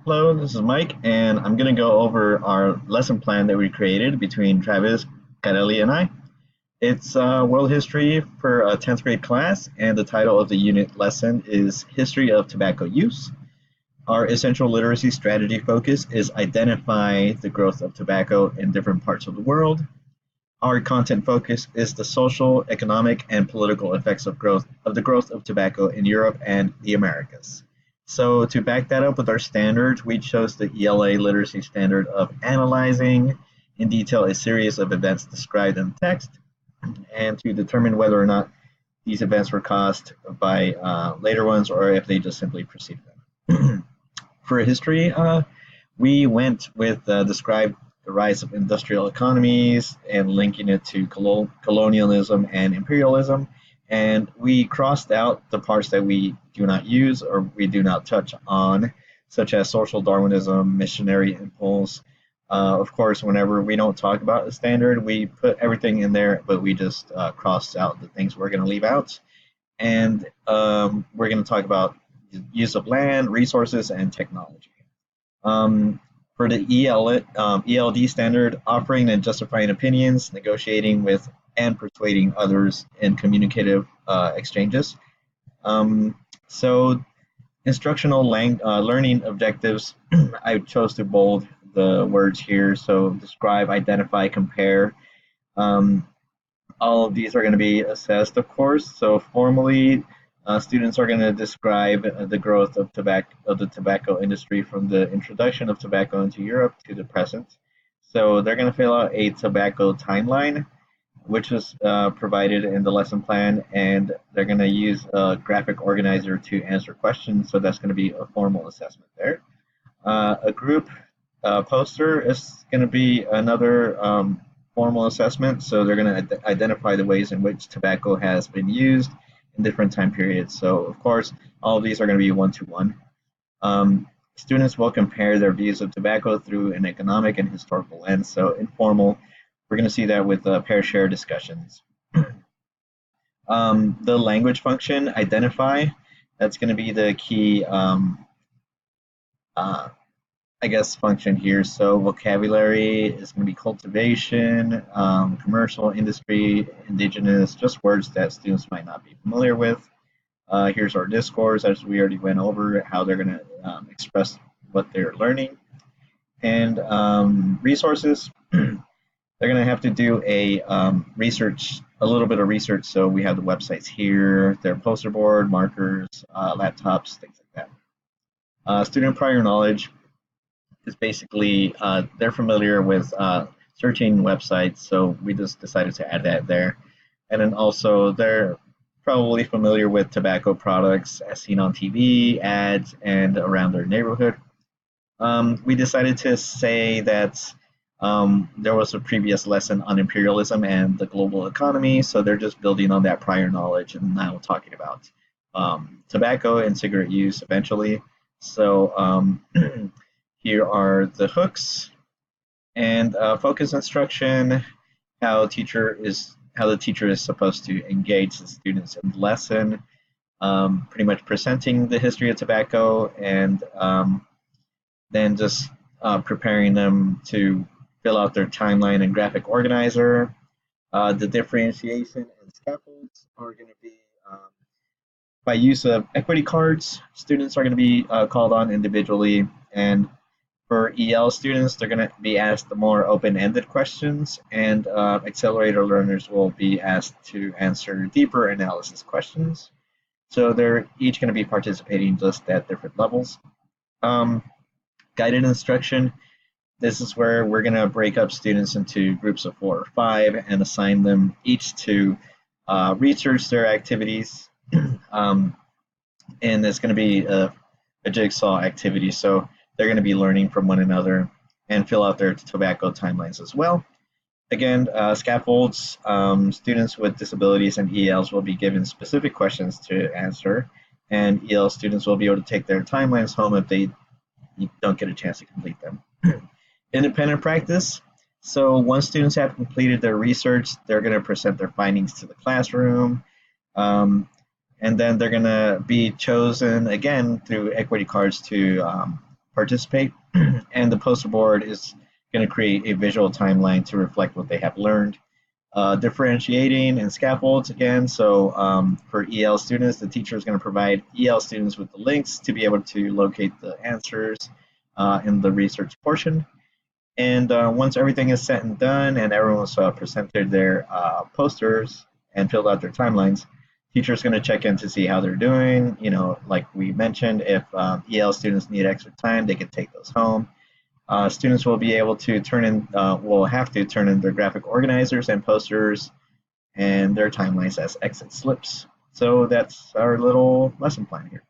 Hello, this is Mike, and I'm going to go over our lesson plan that we created between Travis, Carelli, and I. It's World History for a 10th grade class, and the title of the unit lesson is History of Tobacco Use. Our essential literacy strategy focus is identify the growth of tobacco in different parts of the world. Our content focus is the social, economic, and political effects of the growth of tobacco in Europe and the Americas. So to back that up with our standards, we chose the ELA literacy standard of analyzing in detail a series of events described in the text, and to determine whether or not these events were caused by later ones or if they just simply preceded them. For history, we went with describe the rise of industrial economies and linking it to colonialism and imperialism. And we crossed out the parts that we do not use or we do not touch on, such as social Darwinism, missionary impulse. Of course, whenever we don't talk about the standard, we put everything in there, but we just cross out the things we're going to leave out. And we're going to talk about use of land, resources, and technology. For the ELD standard, offering and justifying opinions, negotiating with and persuading others in communicative exchanges. So instructional learning objectives, I chose to bold the words here. So describe, identify, compare. Um, all of these are going to be assessed, of course. So formally, students are going to describe the growth of the tobacco industry from the introduction of tobacco into Europe to the present. So they're going to fill out a tobacco timeline, which was provided in the lesson plan, and they're going to use a graphic organizer to answer questions. So that's going to be a formal assessment there. A group poster is going to be another formal assessment. So they're going to identify the ways in which tobacco has been used in different time periods. So of course, all of these are going to be one-to-one. Students will compare their views of tobacco through an economic and historical lens. So informal, we're going to see that with pair share discussions. The language function, identify, that's going to be the key I guess, function here. So vocabulary is going to be cultivation, commercial, industry, indigenous, just words that students might not be familiar with. Here's our discourse, as we already went over, how they're going to express what they're learning. And resources, they're going to have to do a a little bit of research. So we have the websites here, their poster board, markers, laptops, things like that. Student prior knowledge, is basically they're familiar with searching websites, so we just decided to add that there. And then also they're probably familiar with tobacco products as seen on TV, ads, and around their neighborhood. We decided to say that there was a previous lesson on imperialism and the global economy, so they're just building on that prior knowledge and now talking about tobacco and cigarette use eventually. So here are the hooks and focus instruction, how the teacher is supposed to engage the students in the lesson, pretty much presenting the history of tobacco, and then just preparing them to fill out their timeline and graphic organizer. The differentiation and scaffolds are going to be by use of equity cards. Students are going to be called on individually, and for EL students, they're going to be asked the more open-ended questions, and accelerator learners will be asked to answer deeper analysis questions. So they're each going to be participating just at different levels. Guided instruction, this is where we're going to break up students into groups of 4 or 5 and assign them each to research their activities. And it's going to be a jigsaw activity. So they're going to be learning from one another and fill out their tobacco timelines as well. Again, scaffolds, students with disabilities and ELs will be given specific questions to answer, and EL students will be able to take their timelines home if they don't get a chance to complete them. Independent practice. So once students have completed their research, they're going to present their findings to the classroom. And then they're going to be chosen again through equity cards to participate. And the poster board is going to create a visual timeline to reflect what they have learned. Differentiating and scaffolds again. So for EL students, the teacher is going to provide EL students with the links to be able to locate the answers in the research portion. And once everything is said and done and everyone's presented their posters and filled out their timelines, teacher's going to check in to see how they're doing. You know, like we mentioned, if EL students need extra time, they can take those home. Students will be able to will have to turn in their graphic organizers and posters and their timelines as exit slips. So that's our little lesson plan here.